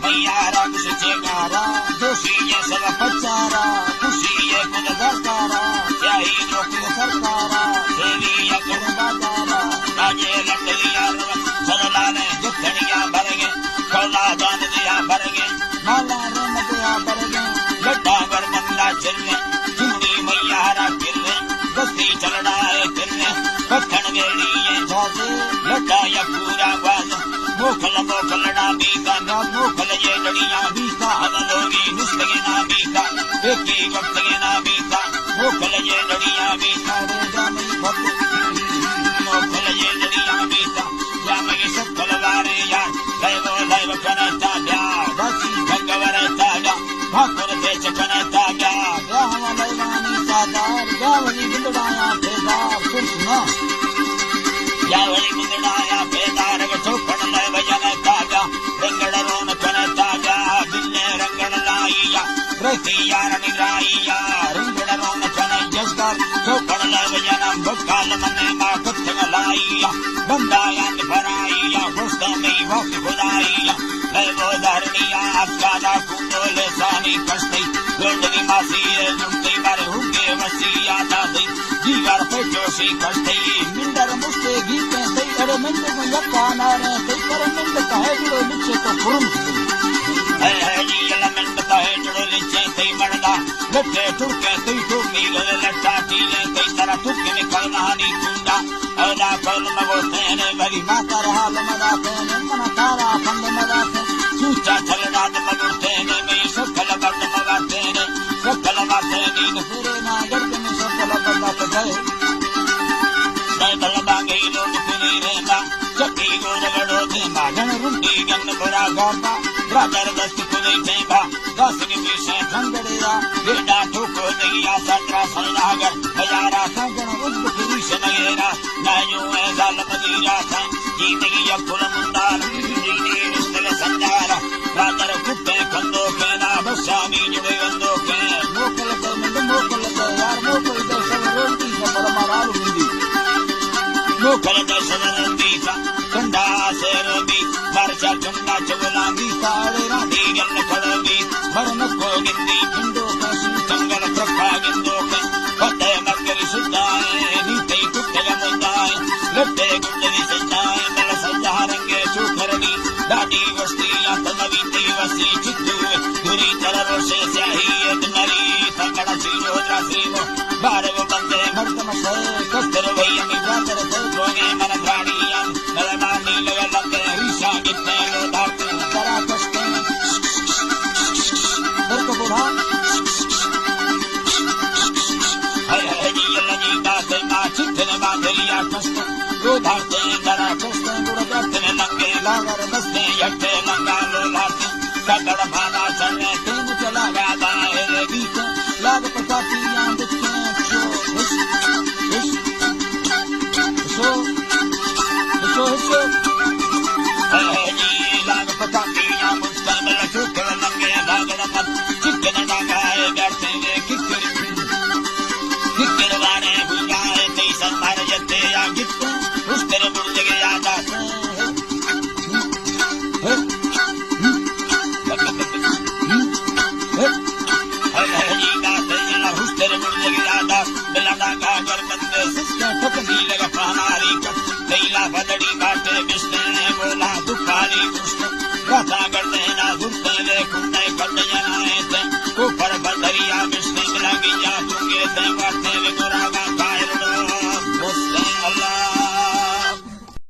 मैयारा कुशेगारा दोषी ये सब पचारा खुशी ये खुद दरकारा यही जो खुद सरकारा देवी या खुद बाजारा राजे लटलिया सदलाने जुखड़िया भरगे कौला जान दिया भरगे माला रन दिया भरगे लड्डा वर मंदा चिरने चूड़ी मैयारा किरने बस्ती चलड़ाए किरने पत्थन वेड़ी ये झाजे लड्डा या पूरा बाज मोखल मोखलड़ा बीका ना मोखल ये लड़िया बीका हदलोगी निस्लगे ना बीका एक ही वक्त के ना बीका मोखल ये लड़िया बीका रे जामी भक्ति मोखल ये लड़िया बीका जामगे सब कलवारे यार दैव कनता ब्या बसी भगवर ताजा भाकुर देश कनता ब्या ब्याह लैवानी सादार जावली बिंदड़ाया फेदार सुना जावली बिंदड़ाया फेदार चौपड़ लय भजन ताजा रंगड़ रोन कन ताजा बिल्ले रंगड़ लाइया रसिया निराइया रंगड़ रोन कन जसकर चौपड़ लय भजन भक्काल मने मा कथन लाइया बंदाया भराइया पुस्तमे वक्त खुदाइया लय वो धरनिया अकादा कुंडोले सानी कष्टै गोंडनी मासी जुंती मारे हुके वसिया दादी जीवार पे जोशी कष्टै मिंदर मुस्ते गीते सै अरे मंद को यक्का नारे सै कर मंद कहे जुड़ो लिचे तो पुरम है जी एलिमेंट कहे जुड़ो लिचे सै मरदा लट्टे टुके सै टुकी गले लट्टा टीले सै तरह टुके निकलना नी कुंडा अदा कल मगोते ने भरी माता रहा मदा तेने मन तारा खंड मदा से सूचा चलना मगोते ने मैं सकल बंद मगाते ने सकल बाते नीन फिरे ना गर्द में सकल बंद गए दल बांगे लोग फिरे रहता चक्की गोरगड़ो थे मागन रुंडी गन बुरा गाता राजर दस्त कुदे चेबा दसनी विषय खंडरेरा गेडा ठोको दिया सत्रा सलनागर हजारा संगन उद्भ पुरुष नगेरा नायो ऐसा लमदीरा था जिंदगी या फुल मुंडार जिंदगी रिश्ते संजारा राजर कुत्ते कंदो के ना बसामी जुड़े गंदो के मोकल दे यार मोकल दे सब रोटी से बड़ा मारालू मिली मोकल दे सदरंदी का कंडा से रबी मरचा चुंडा चवला भी सारे राधी गन खड़बी मरन को गिंदी पिंडो का संगल प्रभा गिंदो के पते मगर सुदाए नीते कुत्ते मुदाए लट्टे गुंडली सजाए मल सजा रंगे सुखरनी दाढ़ी वस्ती तनवी देवसी चित्तू गुरी तरह से स्याही नरी तंगड़ा चीरो द्रासीमो बारव बंदे मर्दम से कस्तर भैया मिजातर से गोगे मन प्राणियां नलमानी लगलंगे ईशा कितने लो धारते तरा कष्टे दर्क बुढ़ा है जी लगी दाते मा चित्तने बांधरिया कष्टे लो धारते तरा कष्टे बुढ़ करते लंगे लागर बसते यट्टे लंगा लो धारते ककड़ भाना चढ़ने तेन चला गाता है रे गीत लाग पचातियां दिखे शो है जी लाग पचातियां मुस्तमल चुकल लंगे लागर मत चिकन लगाए बैठते वे किक्कर वाने बुझाए तेई संभार जते या गिफ्ट उस तेरे बुढ़ जगे याद आते बदड़ी बाटे बिस्ते बोला दुखारी कृष्ण रथा करते ना घुरते वे कुंडे कट जनाए थे ऊपर बदरिया बिस्ते लगी जा चुके थे